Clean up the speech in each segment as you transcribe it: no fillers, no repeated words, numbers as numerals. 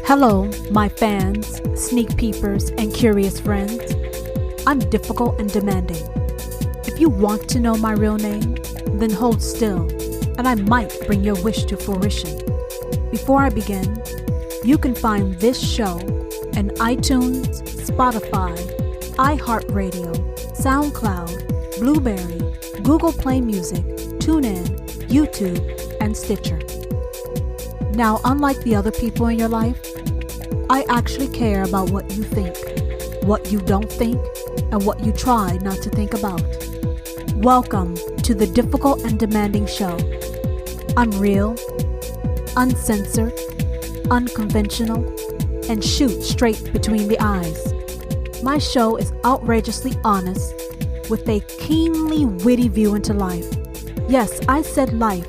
Hello, my fans, sneak peepers, and curious friends. I'm difficult and demanding. If you want to know my real name, then hold still, and I might bring your wish to fruition. Before I begin, you can find this show in iTunes, Spotify, iHeartRadio, SoundCloud, Blueberry, Google Play Music, TuneIn, YouTube, and Stitcher. Now, unlike the other people in your life, I actually care about what you think, what you don't think, and what you try not to think about. Welcome to the Difficult and Demanding Show. I'm real, uncensored, unconventional, and shoot straight between the eyes. My show is outrageously honest with a keenly witty view into life. Yes, I said life.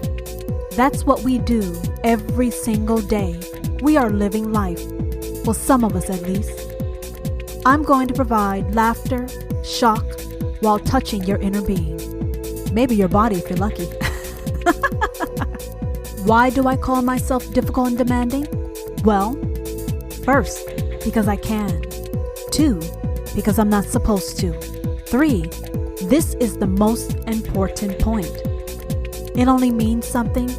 That's what we do every single day. We are living life. Well, some of us at least. I'm going to provide laughter, shock, while touching your inner being. Maybe your body if you're lucky. Why do I call myself difficult and demanding? Well, first, because I can. 2, because I'm not supposed to. 3, this is the most important point. It only means something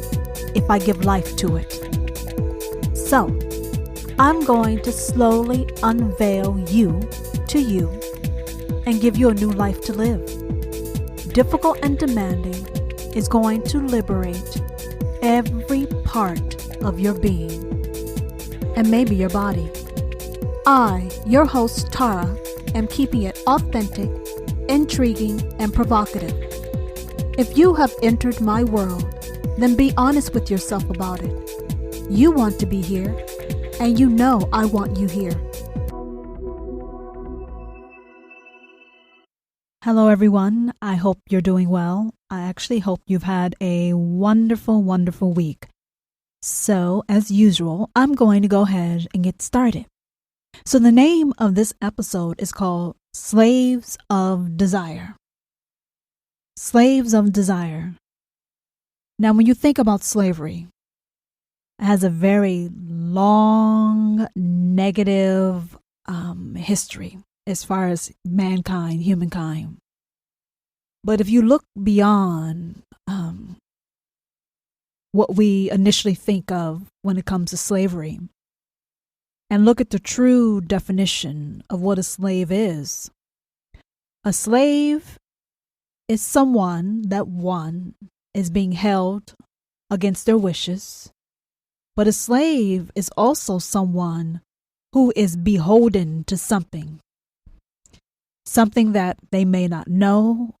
if I give life to it. So, I'm going to slowly unveil you to you and give you a new life to live. Difficult and demanding is going to liberate every part of your being and maybe your body. I, your host Tara, am keeping it authentic, intriguing, and provocative. If you have entered my world, then be honest with yourself about it. You want to be here, and you know I want you here. Hello, everyone. I hope you're doing well. I actually hope you've had a wonderful, wonderful week. So, as usual, I'm going to go ahead and get started. So, the name of this episode is called Slaves of Desire. Slaves of Desire. Now, when you think about slavery, it has a very long negative history as far as mankind, humankind. But if you look beyond what we initially think of when it comes to slavery and look at the true definition of what a slave is someone that, one, is being held against their wishes. But a slave is also someone who is beholden to something that they may not know,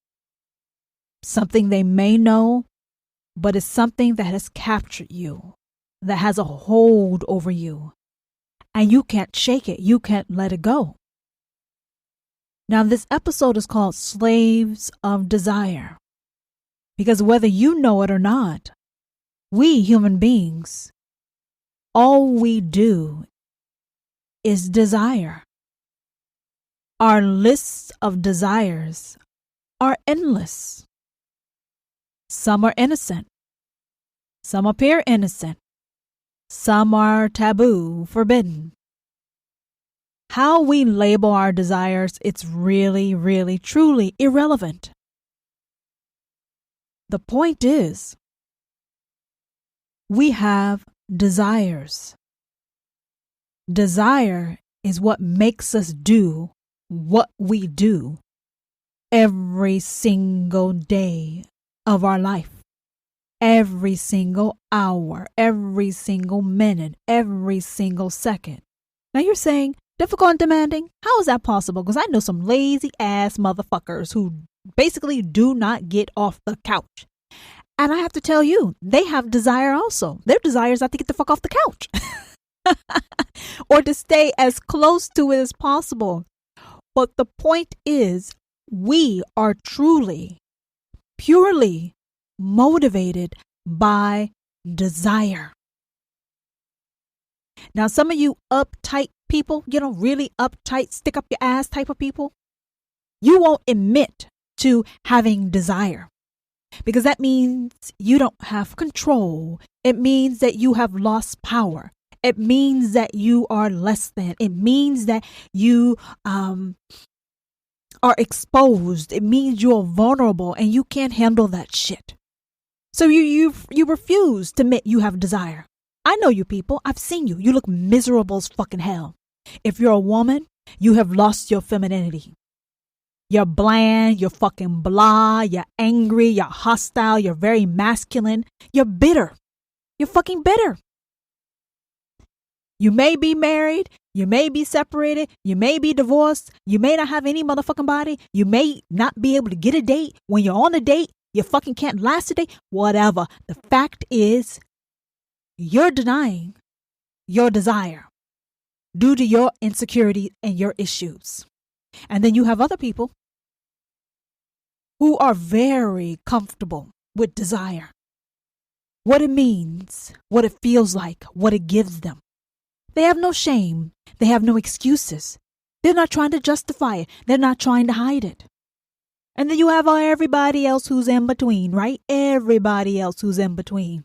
something they may know, but it's something that has captured you, that has a hold over you, and you can't shake it, you can't let it go. Now, this episode is called Slaves of Desire, because whether you know it or not, we human beings, all we do is desire. Our lists of desires are endless. Some are innocent. Some appear innocent. Some are taboo, forbidden. How we label our desires, it's really, really, truly irrelevant. The point is, we have desires. Desire is what makes us do what we do every single day of our life, every single hour, every single minute, every single second. Now you're saying, difficult and demanding? How is that possible? Because I know some lazy ass motherfuckers who basically do not get off the couch. And I have to tell you, they have desire also. Their desire is not to get the fuck off the couch or to stay as close to it as possible. But the point is, we are truly, purely motivated by desire. Now, some of you uptight people, really uptight, stick up your ass type of people, you won't admit to having desire. Because that means you don't have control. It means that you have lost power. It means that you are less than. It means that you are exposed. It means you're vulnerable and you can't handle that shit. So you refuse to admit you have desire. I know you people. I've seen you. You look miserable as fucking hell. If you're a woman, you have lost your femininity. You're bland, you're fucking blah, you're angry, you're hostile, you're very masculine, you're bitter. You're fucking bitter. You may be married, you may be separated, you may be divorced, you may not have any motherfucking body, you may not be able to get a date. When you're on a date, you fucking can't last a date, whatever. The fact is, you're denying your desire due to your insecurity and your issues. And then you have other people who are very comfortable with desire. What it means, what it feels like, what it gives them. They have no shame. They have no excuses. They're not trying to justify it. They're not trying to hide it. And then you have everybody else who's in between, right? Everybody else who's in between.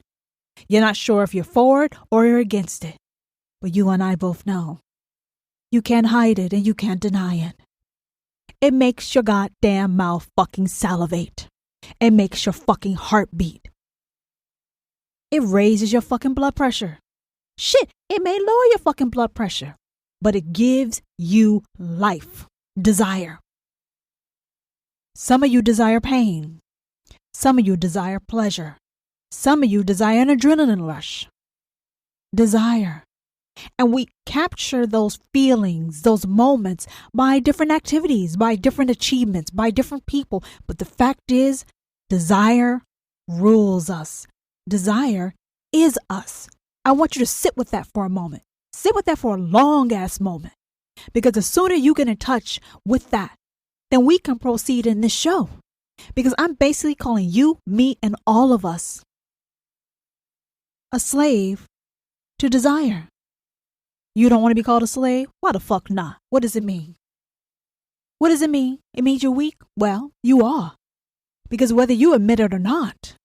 You're not sure if you're for it or you're against it. But you and I both know. You can't hide it and you can't deny it. It makes your goddamn mouth fucking salivate. It makes your fucking heart beat. It raises your fucking blood pressure. Shit, it may lower your fucking blood pressure, but it gives you life, desire. Some of you desire pain. Some of you desire pleasure. Some of you desire an adrenaline rush. Desire. And we capture those feelings, those moments by different activities, by different achievements, by different people. But the fact is, desire rules us. Desire is us. I want you to sit with that for a moment. Sit with that for a long ass moment. Because the sooner you get in touch with that, then we can proceed in this show. Because I'm basically calling you, me, and all of us a slave to desire. You don't want to be called a slave? Why the fuck not? What does it mean? What does it mean? It means you're weak? Well, you are. Because whether you admit it or not,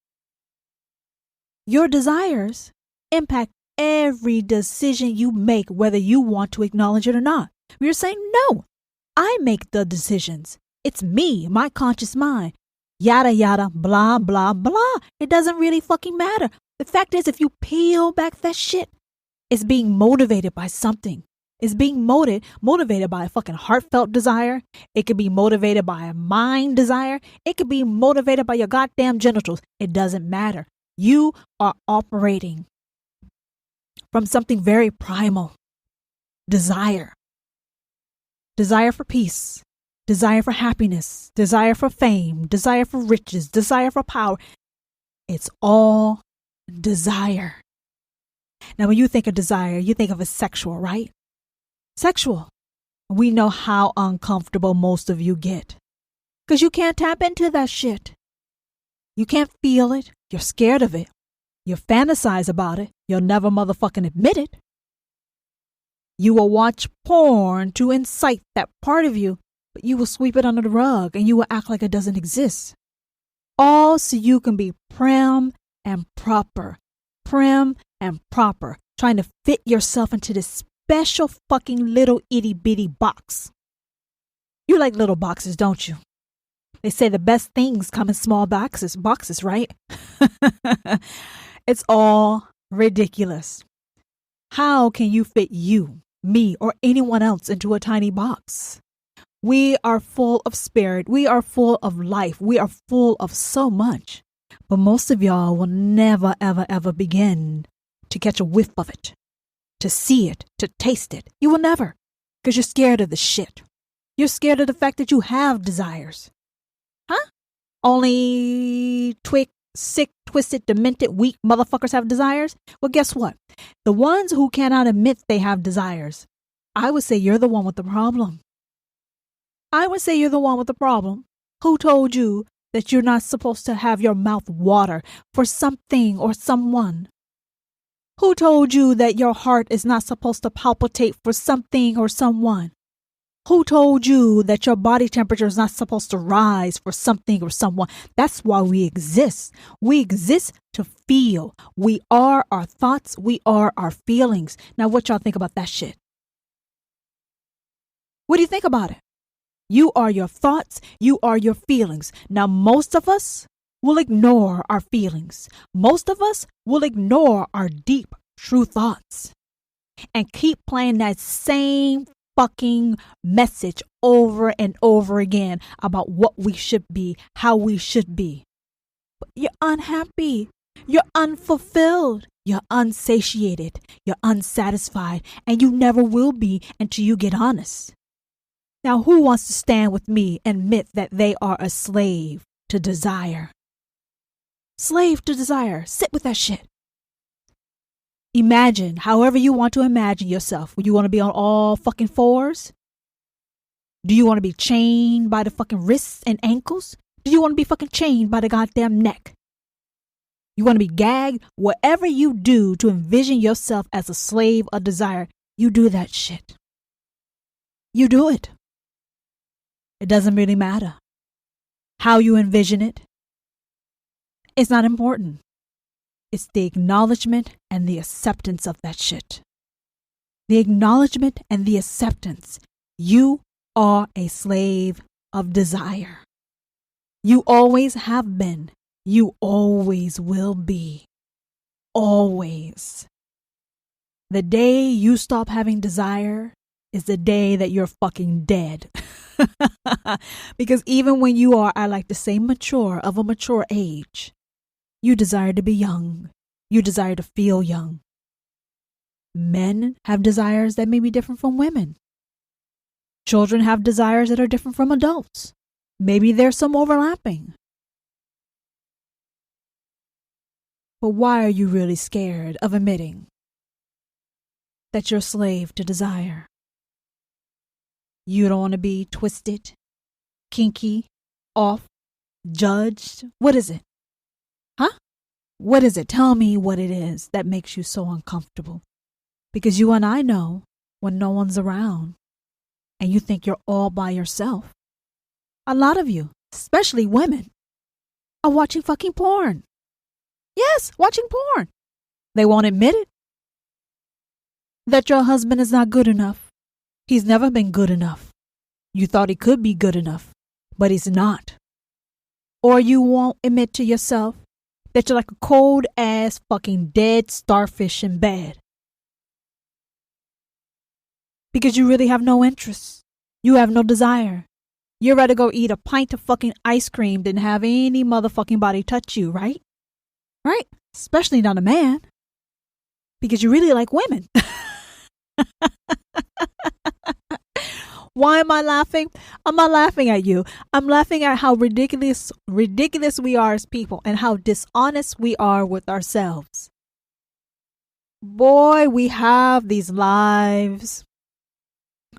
your desires impact every decision you make, whether you want to acknowledge it or not. You're saying, no, I make the decisions. It's me, my conscious mind. Yada, yada, blah, blah, blah. It doesn't really fucking matter. The fact is, if you peel back that shit, it's being motivated by something. It's being motivated by a fucking heartfelt desire. It could be motivated by a mind desire. It could be motivated by your goddamn genitals. It doesn't matter. You are operating from something very primal. Desire. Desire for peace. Desire for happiness. Desire for fame. Desire for riches. Desire for power. It's all desire. Now, when you think of desire, you think of it sexual, right? Sexual. We know how uncomfortable most of you get. Because you can't tap into that shit. You can't feel it. You're scared of it. You fantasize about it. You'll never motherfucking admit it. You will watch porn to incite that part of you, but you will sweep it under the rug and you will act like it doesn't exist. All so you can be prim and proper. Prim and proper, trying to fit yourself into this special fucking little itty bitty box. You like little boxes, don't you? They say the best things come in small boxes, right? It's all ridiculous. How can you fit you, me, or anyone else into a tiny box? We are full of spirit. We are full of life. We are full of so much. But most of y'all will never, ever, ever begin to catch a whiff of it, to see it, to taste it. You will never, because you're scared of the shit. You're scared of the fact that you have desires. Huh? Only sick, twisted, demented, weak motherfuckers have desires? Well, guess what? The ones who cannot admit they have desires, I would say you're the one with the problem. I would say you're the one with the problem. Who told you that you're not supposed to have your mouth water for something or someone? Who told you that your heart is not supposed to palpitate for something or someone? Who told you that your body temperature is not supposed to rise for something or someone? That's why we exist. We exist to feel. We are our thoughts. We are our feelings. Now, what y'all think about that shit? What do you think about it? You are your thoughts. You are your feelings. Now, most of us will ignore our feelings. Most of us will ignore our deep, true thoughts and keep playing that same fucking message over and over again about what we should be, how we should be. But you're unhappy. You're unfulfilled. You're unsatiated. You're unsatisfied. And you never will be until you get honest. Now, who wants to stand with me and admit that they are a slave to desire? Slave to desire. Sit with that shit. Imagine, however you want to imagine yourself. Would you want to be on all fucking fours? Do you want to be chained by the fucking wrists and ankles? Do you want to be fucking chained by the goddamn neck? You want to be gagged? Whatever you do to envision yourself as a slave of desire, you do that shit. You do it. It doesn't really matter how you envision it. It's not important. It's the acknowledgement and the acceptance of that shit. The acknowledgement and the acceptance. You are a slave of desire. You always have been. You always will be. Always. The day you stop having desire is the day that you're fucking dead. Because even when you are, I like to say, mature, of a mature age, you desire to be young. You desire to feel young. Men have desires that may be different from women. Children have desires that are different from adults. Maybe there's some overlapping. But why are you really scared of admitting that you're a slave to desire? You don't want to be twisted, kinky, off, judged. What is it? Huh? What is it? Tell me what it is that makes you so uncomfortable. Because you and I know when no one's around and you think you're all by yourself. A lot of you, especially women, are watching fucking porn. Yes, watching porn. They won't admit it. That your husband is not good enough. He's never been good enough. You thought he could be good enough, but he's not. Or you won't admit to yourself that you're like a cold ass fucking dead starfish in bed. Because you really have no interest. You have no desire. You'd rather go eat a pint of fucking ice cream than have any motherfucking body touch you, right? Right? Especially not a man. Because you really like women. Why am I laughing? I'm not laughing at you. I'm laughing at how ridiculous we are as people and how dishonest we are with ourselves. Boy, we have these lives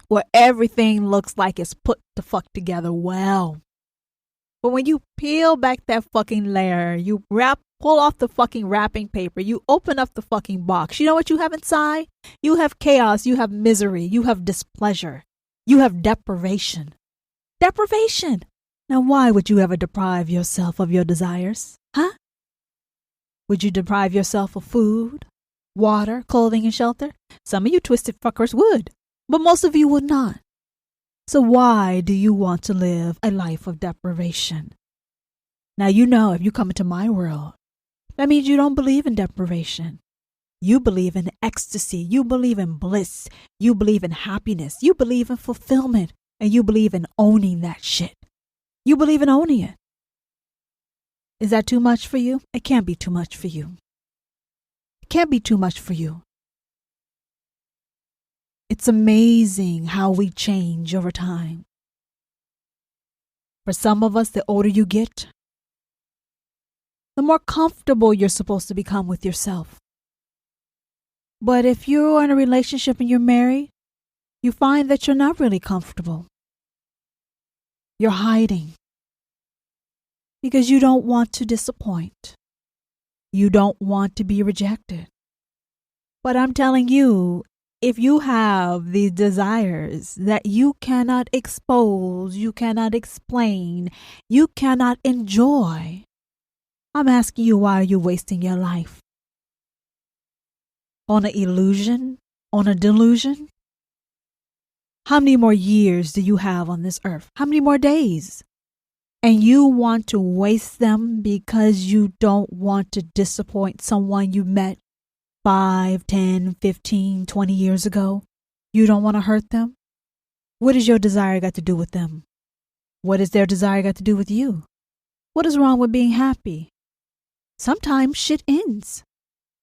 where everything looks like it's put the fuck together well. But when you peel back that fucking layer, you pull off the fucking wrapping paper, you open up the fucking box, you know what you have inside? You have chaos, you have misery, you have displeasure, you have deprivation. Deprivation. Now why would you ever deprive yourself of your desires? Huh? Would you deprive yourself of food, water, clothing, and shelter? Some of you twisted fuckers would, but most of you would not. So why do you want to live a life of deprivation? Now you know if you come into my world, that means you don't believe in deprivation. You believe in ecstasy. You believe in bliss. You believe in happiness. You believe in fulfillment. And you believe in owning that shit. You believe in owning it. Is that too much for you? It can't be too much for you. It can't be too much for you. It's amazing how we change over time. For some of us, the older you get, the more comfortable you're supposed to become with yourself. But if you're in a relationship and you're married, you find that you're not really comfortable. You're hiding because you don't want to disappoint. You don't want to be rejected. But I'm telling you, if you have these desires that you cannot expose, you cannot explain, you cannot enjoy, I'm asking you, why are you wasting your life? On an illusion? On a delusion? How many more years do you have on this earth? How many more days? And you want to waste them because you don't want to disappoint someone you met 5, 10, 15, 20 years ago? You don't want to hurt them? What does your desire got to do with them? What does their desire got to do with you? What is wrong with being happy? Sometimes shit ends.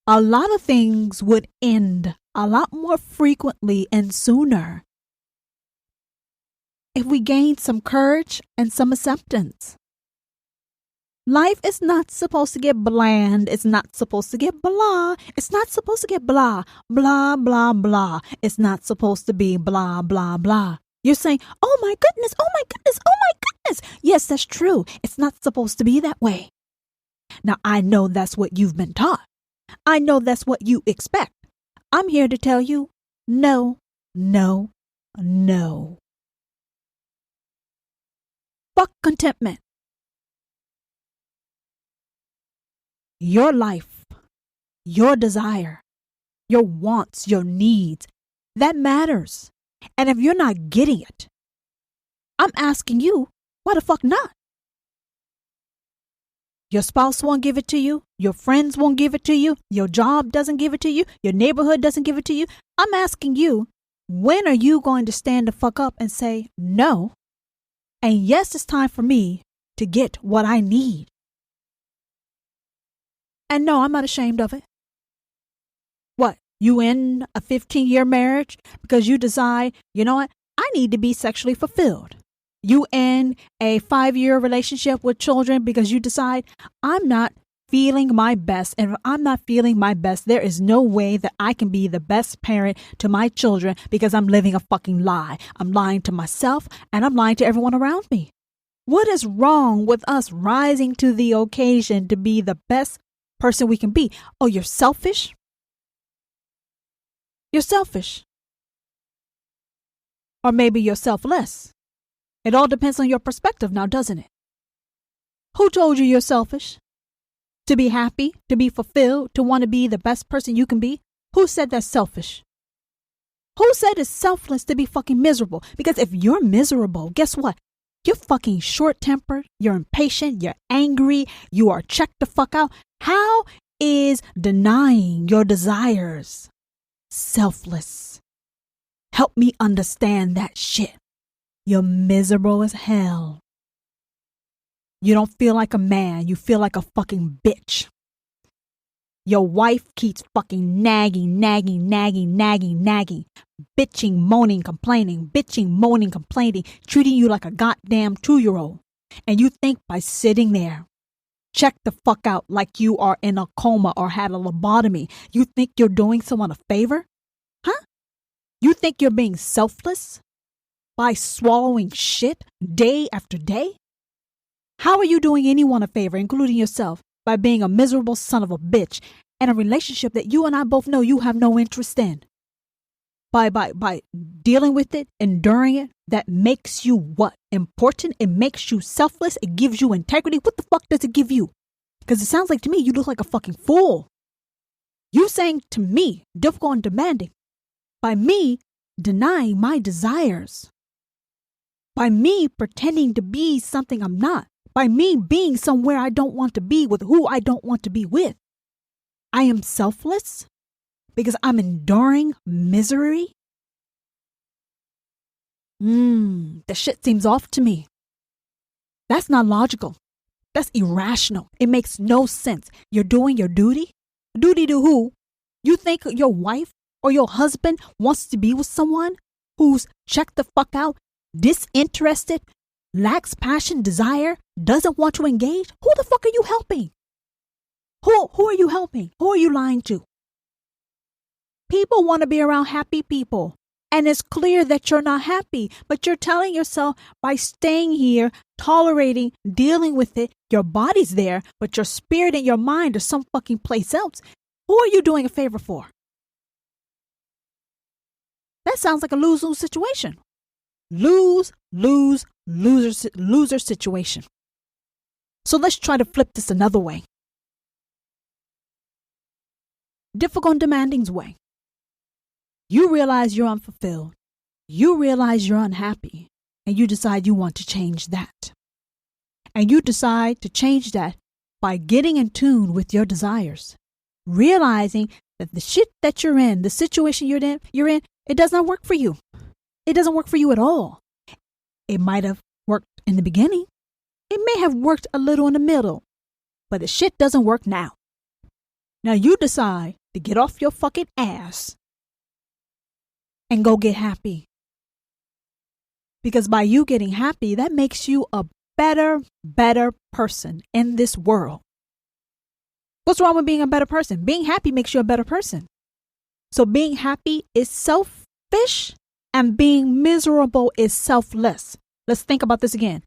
A lot of things would end a lot more frequently and sooner if we gained some courage and some acceptance. Life is not supposed to get bland. It's not supposed to get blah. It's not supposed to get blah, blah, blah, blah. It's not supposed to be blah, blah, blah. You're saying, oh my goodness, oh my goodness, oh my goodness. Yes, that's true. It's not supposed to be that way. Now, I know that's what you've been taught. I know that's what you expect. I'm here to tell you, no, no, no. Fuck contentment. Your life, your desire, your wants, your needs, that matters. And if you're not getting it, I'm asking you, why the fuck not? Your spouse won't give it to you. Your friends won't give it to you. Your job doesn't give it to you. Your neighborhood doesn't give it to you. I'm asking you, when are you going to stand the fuck up and say no? And yes, it's time for me to get what I need. And no, I'm not ashamed of it. What? You in a 15-year marriage because you decide, you know what? I need to be sexually fulfilled. You in a 5-year relationship with children because you decide, I'm not feeling my best. And if I'm not feeling my best, there is no way that I can be the best parent to my children because I'm living a fucking lie. I'm lying to myself and I'm lying to everyone around me. What is wrong with us rising to the occasion to be the best person we can be? Oh, you're selfish? You're selfish. Or maybe you're selfless. It all depends on your perspective now, doesn't it? Who told you you're selfish? To be happy, to be fulfilled, to want to be the best person you can be? Who said that's selfish? Who said it's selfless to be fucking miserable? Because if you're miserable, guess what? You're fucking short-tempered, you're impatient, you're angry, you are checked the fuck out. How is denying your desires selfless? Help me understand that shit. You're miserable as hell. You don't feel like a man. You feel like a fucking bitch. Your wife keeps fucking nagging, bitching, moaning, complaining, treating you like a goddamn 2-year-old. And you think by sitting there, check the fuck out like you are in a coma or had a lobotomy, you think you're doing someone a favor? Huh? You think you're being selfless by swallowing shit day after day? How are you doing anyone a favor, including yourself, by being a miserable son of a bitch in a relationship that you and I both know you have no interest in? By dealing with it, enduring it, that makes you what? Important? It makes you selfless? It gives you integrity? What the fuck does it give you? Because it sounds like to me you look like a fucking fool. You saying to me, difficult and demanding, by me denying my desires, by me pretending to be something I'm not, by me being somewhere I don't want to be with who I don't want to be with. I am selfless because I'm enduring misery. The shit seems off to me. That's not logical. That's irrational. It makes no sense. You're doing your duty? Duty to who? You think your wife or your husband wants to be with someone who's checked the fuck out, disinterested, lacks passion, desire, doesn't want to engage? Who the fuck are you helping? Who are you helping? Who are you lying to? People want to be around happy people. And it's clear that you're not happy, but you're telling yourself by staying here, tolerating, dealing with it, your body's there, but your spirit and your mind are some fucking place else. Who are you doing a favor for? That sounds like a lose-lose situation. Loser situation. So let's try to flip this another way. difficult and demanding's way. You realize you're unfulfilled. You realize you're unhappy. And you decide you want to change that. And you decide to change that by getting in tune with your desires. Realizing that the shit that you're in, the situation you're in, it does not work for you. It doesn't work for you at all. It might have worked in the beginning. It may have worked a little in the middle. But the shit doesn't work now. Now you decide to get off your fucking ass and go get happy. Because by you getting happy, that makes you a better person in this world. What's wrong with being a better person? Being happy makes you a better person. So being happy is selfish and being miserable is selfless. Let's think about this again.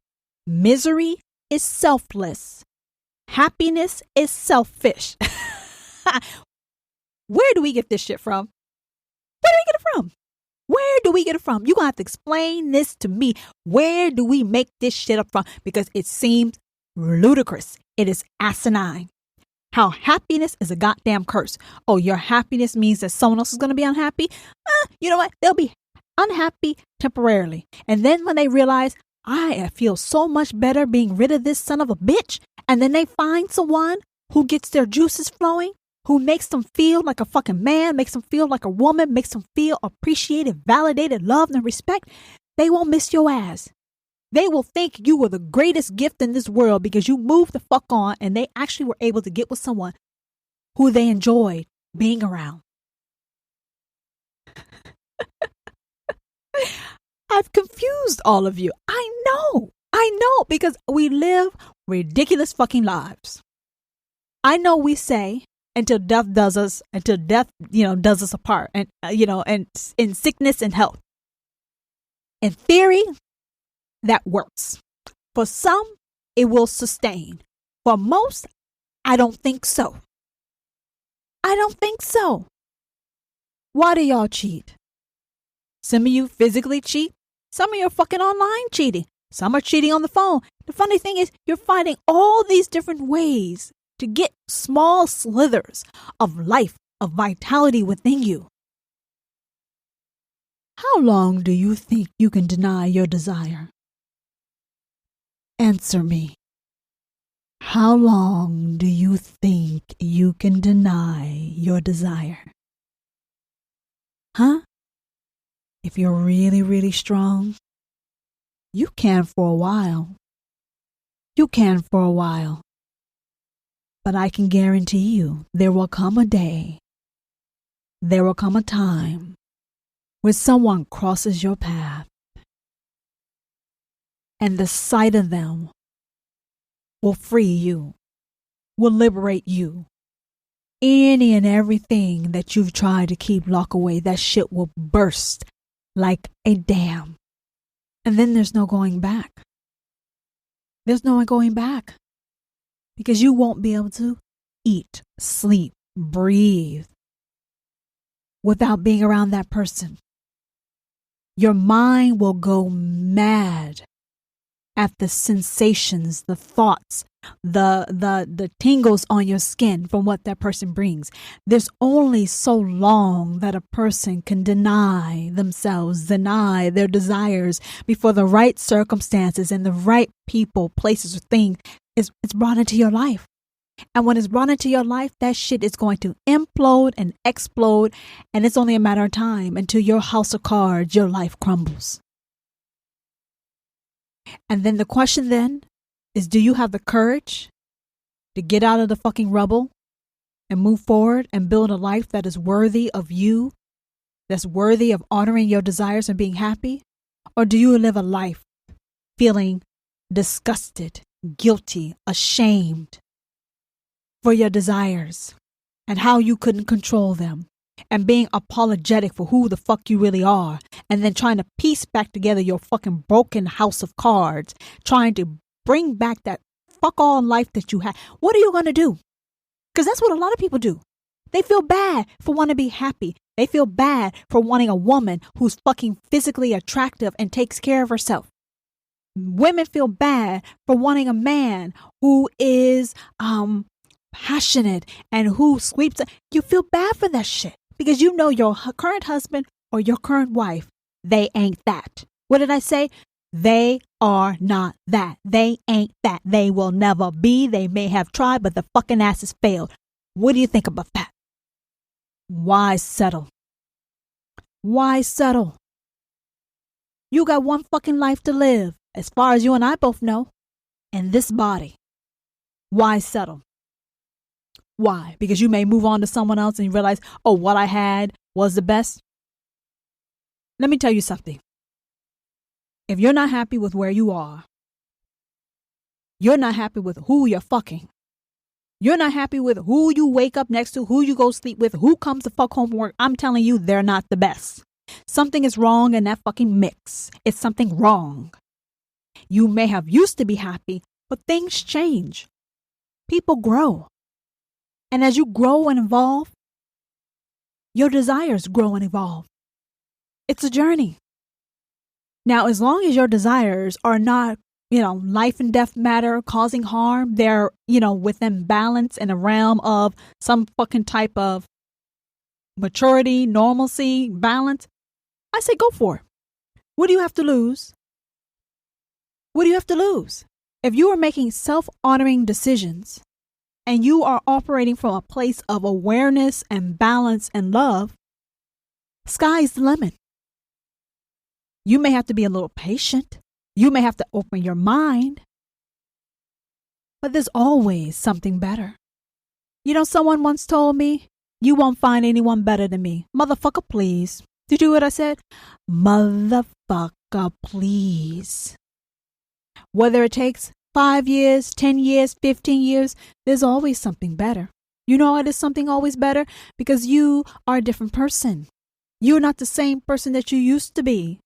Misery is selfless. Happiness is selfish. Where do we get this shit from? Where do we get it from? Where do we get it from? You're going to have to explain this to me. Where do we make this shit up from? Because it seems ludicrous. It is asinine. How happiness is a goddamn curse. Oh, your happiness means that someone else is going to be unhappy? You know what? They'll be unhappy temporarily. And then when they realize, I feel so much better being rid of this son of a bitch. And then they find someone who gets their juices flowing, who makes them feel like a fucking man, makes them feel like a woman, makes them feel appreciated, validated, loved, and respect. They won't miss your ass. They will think you were the greatest gift in this world because you moved the fuck on and they actually were able to get with someone who they enjoyed being around. I've confused all of you. I know, because we live ridiculous fucking lives. I know we say until death does us apart, and and in sickness and health. In theory, that works. For some, it will sustain. For most, I don't think so. Why do y'all cheat? Some of you physically cheat. Some of you are fucking online cheating. Some are cheating on the phone. The funny thing is, you're finding all these different ways to get small slithers of life, of vitality within you. How long do you think you can deny your desire? Answer me. How long do you think you can deny your desire? Huh? If you're really, really strong, you can for a while. But I can guarantee you there will come a day, there will come a time when someone crosses your path and the sight of them will free you, will liberate you. Any and everything that you've tried to keep locked away, that shit will burst like a dam. And then there's no going back. There's no going back. Because you won't be able to eat, sleep, breathe without being around that person. Your mind will go mad at the sensations, the thoughts, the tingles on your skin from what that person brings. There's only so long that a person can deny themselves, deny their desires before the right circumstances and the right people, places, or things is brought into your life. And when it's brought into your life, that shit is going to implode and explode. And it's only a matter of time until your house of cards, your life crumbles. And then the question then is, do you have the courage to get out of the fucking rubble and move forward and build a life that is worthy of you, that's worthy of honoring your desires and being happy? Or do you live a life feeling disgusted, guilty, ashamed for your desires and how you couldn't control them, and being apologetic for who the fuck you really are, and then trying to piece back together your fucking broken house of cards, trying to bring back that fuck all life that you had? What are you going to do? Because that's what a lot of people do. They feel bad for wanting to be happy. They feel bad for wanting a woman who's fucking physically attractive and takes care of herself. Women feel bad for wanting a man who is passionate and who sweeps. You feel bad for that shit because you know your current husband or your current wife, they ain't that. What did I say? They are not that. They ain't that. They will never be. They may have tried, but the fucking ass has failed. What do you think about that? Why settle? Why settle? You got one fucking life to live, as far as you and I both know, in this body. Why settle? Why? Because you may move on to someone else and you realize, oh, what I had was the best. Let me tell you something. If you're not happy with where you are, you're not happy with who you're fucking. You're not happy with who you wake up next to, who you go sleep with, who comes to fuck home from work. I'm telling you, they're not the best. Something is wrong in that fucking mix. It's something wrong. You may have used to be happy, but things change. People grow. And as you grow and evolve, your desires grow and evolve. It's a journey. Now, as long as your desires are not, life and death matter, causing harm, they're, within balance in a realm of some fucking type of maturity, normalcy, balance, I say go for it. What do you have to lose? What do you have to lose? If you are making self-honoring decisions and you are operating from a place of awareness and balance and love, sky's the limit. You may have to be a little patient. You may have to open your mind. But there's always something better. Someone once told me, you won't find anyone better than me. Motherfucker, please. Did you hear what I said? Motherfucker, please. Whether it takes 5 years, 10 years, 15 years, there's always something better. You know why there's something always better? Because you are a different person. You're not the same person that you used to be.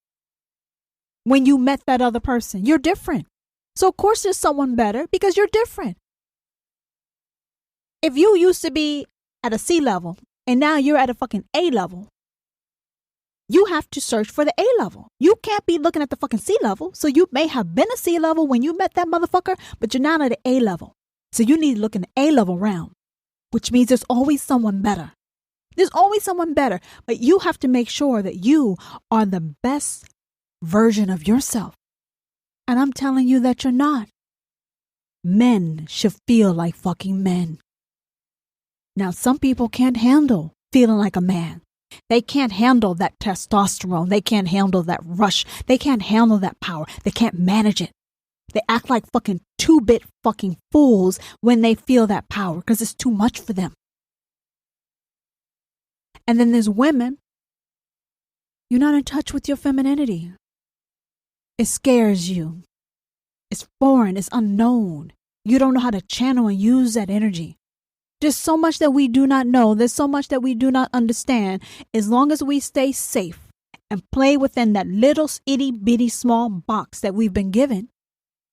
When you met that other person, you're different. So of course there's someone better because you're different. If you used to be at a C level and now you're at a fucking A level, you have to search for the A level. You can't be looking at the fucking C level. So you may have been a C level when you met that motherfucker, but you're now at the A level. So you need to look in the A level realm, which means there's always someone better. There's always someone better, but you have to make sure that you are the best version of yourself. And I'm telling you that you're not. Men should feel like fucking men. Now, some people can't handle feeling like a man. They can't handle that testosterone. They can't handle that rush. They can't handle that power. They can't manage it. They act like fucking 2-bit fucking fools when they feel that power because it's too much for them. And then there's women. You're not in touch with your femininity. It scares you. It's foreign. It's unknown. You don't know how to channel and use that energy. There's so much that we do not know. There's so much that we do not understand. As long as we stay safe and play within that little itty bitty small box that we've been given,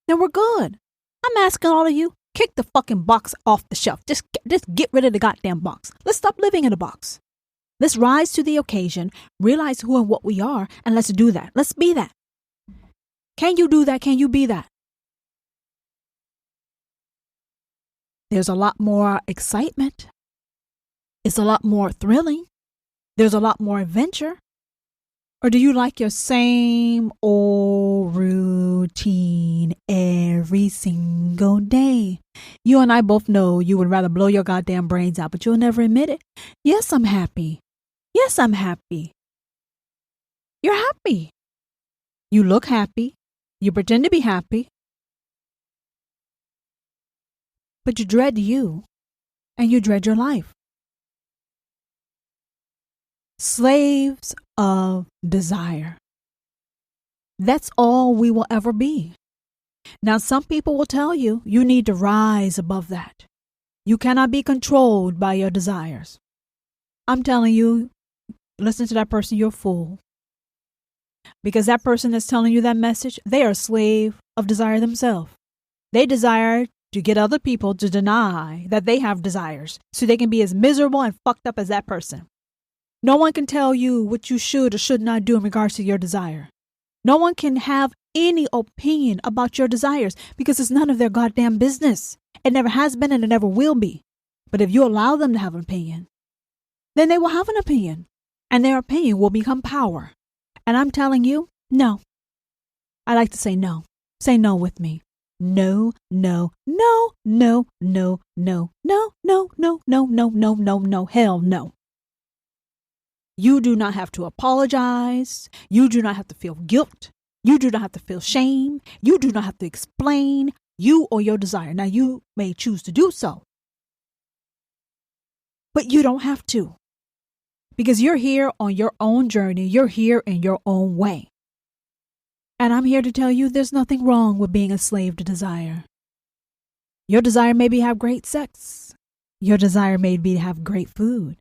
then we're good. I'm asking all of you, kick the fucking box off the shelf. Just get rid of the goddamn box. Let's stop living in a box. Let's rise to the occasion, realize who and what we are, and let's do that. Let's be that. Can you do that? Can you be that? There's a lot more excitement. It's a lot more thrilling. There's a lot more adventure. Or do you like your same old routine every single day? You and I both know you would rather blow your goddamn brains out, but you'll never admit it. Yes, I'm happy. Yes, I'm happy. You're happy. You look happy. You pretend to be happy. But you dread you, and you dread your life. Slaves of desire. That's all we will ever be. Now, some people will tell you, you need to rise above that. You cannot be controlled by your desires. I'm telling you, listen to that person, you're a fool. Because that person that's telling you that message, they are a slave of desire themselves. They desire to get other people to deny that they have desires so they can be as miserable and fucked up as that person. No one can tell you what you should or should not do in regards to your desire. No one can have any opinion about your desires because it's none of their goddamn business. It never has been and it never will be. But if you allow them to have an opinion, then they will have an opinion. And their opinion will become power. And I'm telling you, no. I like to say no. Say no with me. No, no, no, no, no, no, no, no, no, no, no, no, no, no, hell no. You do not have to apologize. You do not have to feel guilt. You do not have to feel shame. You do not have to explain you or your desire. Now, you may choose to do so, but you don't have to, because you're here on your own journey. You're here in your own way. And I'm here to tell you there's nothing wrong with being a slave to desire. Your desire may be to have great sex. Your desire may be to have great food.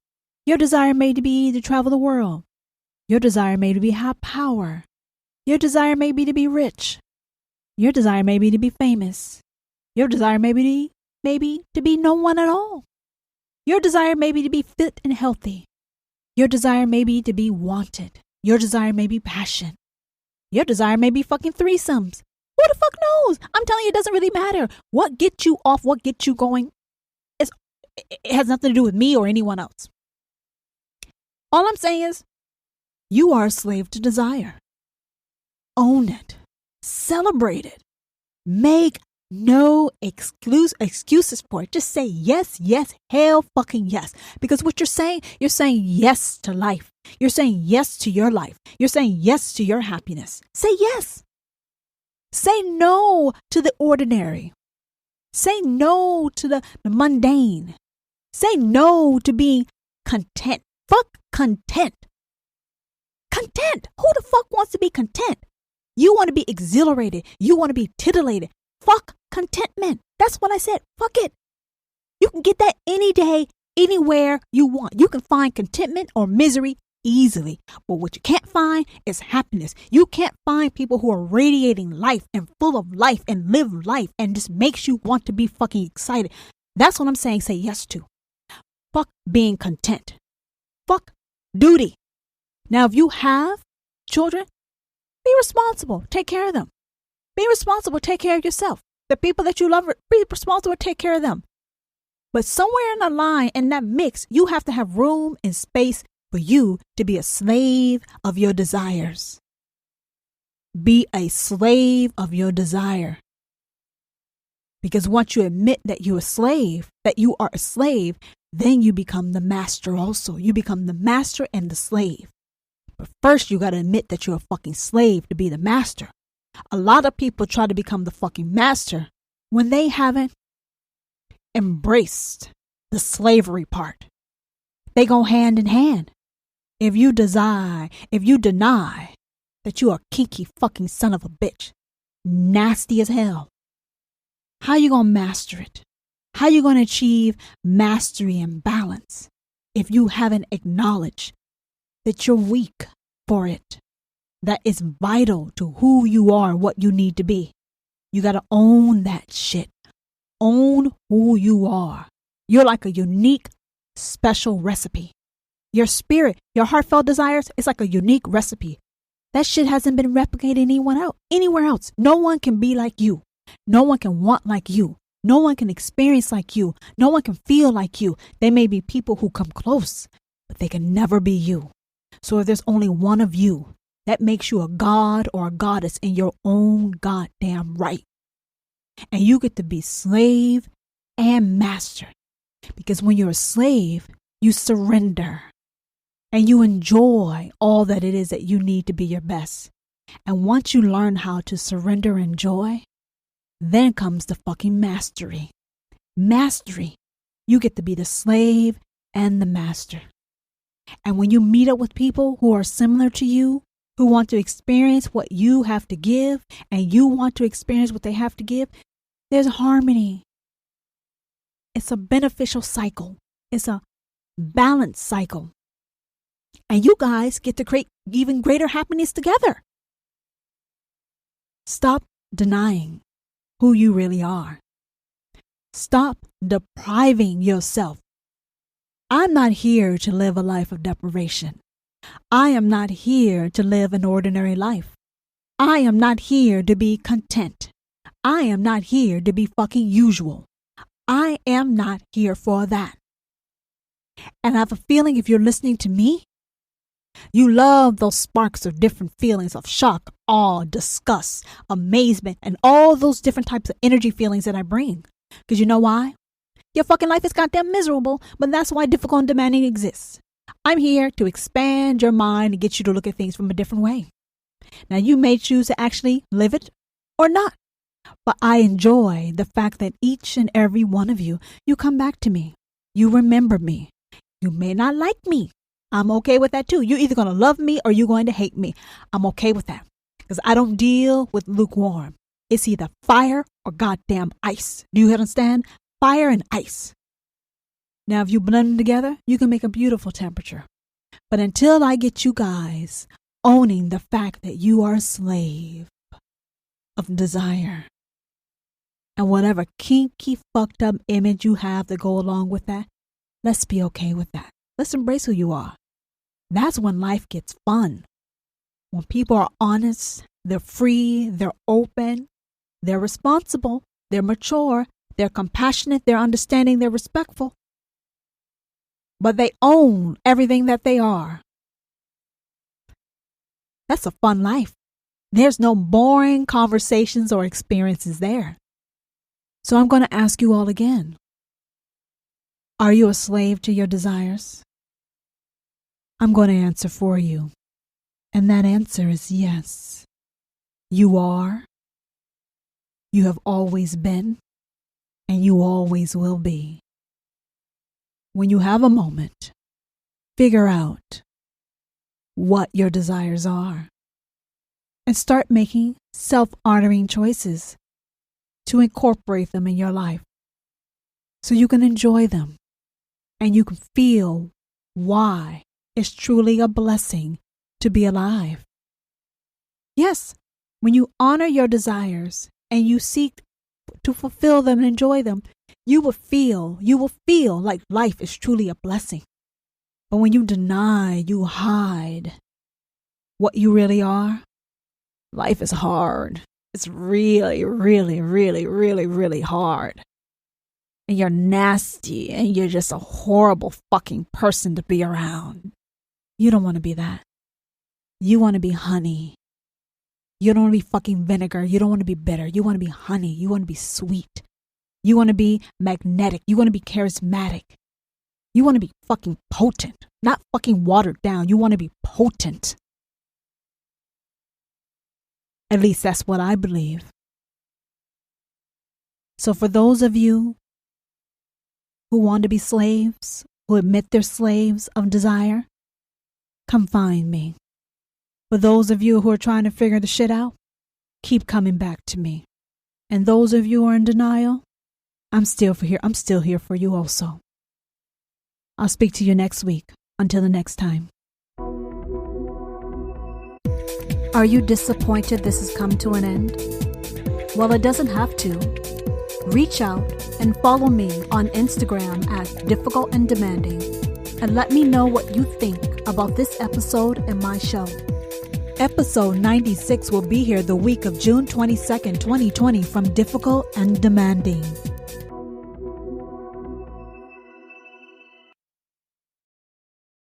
Your desire may be to travel the world. Your desire may be to have power. Your desire may be to be rich. Your desire may be to be famous. Your desire may be to be no one at all. Your desire may be to be fit and healthy. Your desire may be to be wanted. Your desire may be passion. Your desire may be fucking threesomes. Who the fuck knows? I'm telling you, it doesn't really matter. What gets you off, what gets you going, it has nothing to do with me or anyone else. All I'm saying is, you are a slave to desire. Own it. Celebrate it. Make no excuses for it. Just say yes, yes, hell fucking yes. Because what you're saying yes to life. You're saying yes to your life. You're saying yes to your happiness. Say yes. Say no to the ordinary. Say no to the mundane. Say no to being content. Fuck content. Content. Who the fuck wants to be content? You want to be exhilarated. You want to be titillated. Fuck contentment. That's what I said. Fuck it. You can get that any day, anywhere you want. You can find contentment or misery easily. But what you can't find is happiness. You can't find people who are radiating life and full of life and live life and just makes you want to be fucking excited. That's what I'm saying. Say yes to. Fuck being content. Fuck duty. Now, if you have children, be responsible. Take care of them. Be responsible. Take care of yourself. The people that you love, be responsible. Take care of them. But somewhere in the line, in that mix, you have to have room and space for you to be a slave of your desires. Be a slave of your desire. Because once you admit that you are a slave, then you become the master also. You become the master and the slave. But first, you got to admit that you're a fucking slave to be the master. A lot of people try to become the fucking master when they haven't embraced the slavery part. They go hand in hand. If you deny that you are a kinky fucking son of a bitch, nasty as hell, how you going to master it? How you going to achieve mastery and balance if you haven't acknowledged that you're weak for it? That is vital to who you are, what you need to be. You got to own that shit. Own who you are. You're like a unique, special recipe. Your spirit, your heartfelt desires, it's like a unique recipe. That shit hasn't been replicated anywhere else. No one can be like you. No one can want like you. No one can experience like you. No one can feel like you. There may be people who come close, but they can never be you. So if there's only one of you, that makes you a god or a goddess in your own goddamn right. And you get to be slave and master. Because when you're a slave, you surrender. And you enjoy all that it is that you need to be your best. And once you learn how to surrender and enjoy, then comes the fucking mastery. Mastery. You get to be the slave and the master. And when you meet up with people who are similar to you, who want to experience what you have to give, and you want to experience what they have to give, there's harmony. It's a beneficial cycle. It's a balanced cycle. And you guys get to create even greater happiness together. Stop denying who you really are. Stop depriving yourself. I'm not here to live a life of deprivation. I am not here to live an ordinary life. I am not here to be content. I am not here to be fucking usual. I am not here for that. And I have a feeling if you're listening to me, you love those sparks of different feelings of shock, awe, disgust, amazement, and all those different types of energy feelings that I bring. Because you know why? Your fucking life is goddamn miserable, but that's why difficult and demanding exists. I'm here to expand your mind and get you to look at things from a different way. Now, you may choose to actually live it or not, but I enjoy the fact that each and every one of you, you come back to me. You remember me. You may not like me. I'm okay with that too. You're either going to love me or you're going to hate me. I'm okay with that because I don't deal with lukewarm. It's either fire or goddamn ice. Do you understand? Fire and ice. Now, if you blend them together, you can make a beautiful temperature. But until I get you guys owning the fact that you are a slave of desire and whatever kinky, fucked up image you have to go along with that, let's be okay with that. Let's embrace who you are. That's when life gets fun. When people are honest, they're free, they're open, they're responsible, they're mature, they're compassionate, they're understanding, they're respectful. But they own everything that they are. That's a fun life. There's no boring conversations or experiences there. So I'm going to ask you all again. Are you a slave to your desires? I'm going to answer for you. And that answer is yes. You are. You have always been. And you always will be. When you have a moment, figure out what your desires are and start making self-honoring choices to incorporate them in your life so you can enjoy them and you can feel why it's truly a blessing to be alive. Yes, when you honor your desires and you seek to fulfill them and enjoy them, you will feel like life is truly a blessing. But when you deny, you hide what you really are, life is hard. It's really, really, really, really, really hard. And you're nasty and you're just a horrible fucking person to be around. You don't want to be that. You want to be honey. You don't want to be fucking vinegar. You don't want to be bitter. You want to be honey. You want to be sweet. You want to be magnetic. You want to be charismatic. You want to be fucking potent, not fucking watered down. You want to be potent. At least that's what I believe. So for those of you who want to be slaves, who admit they're slaves of desire, come find me. For those of you who are trying to figure the shit out, keep coming back to me. And those of you who are in denial, I'm still here for you also. I'll speak to you next week. Until the next time. Are you disappointed this has come to an end? Well, it doesn't have to. Reach out and follow me on Instagram at Difficult and Demanding and let me know what you think about this episode and my show. Episode 96 will be here the week of June 22nd, 2020 from Difficult and Demanding.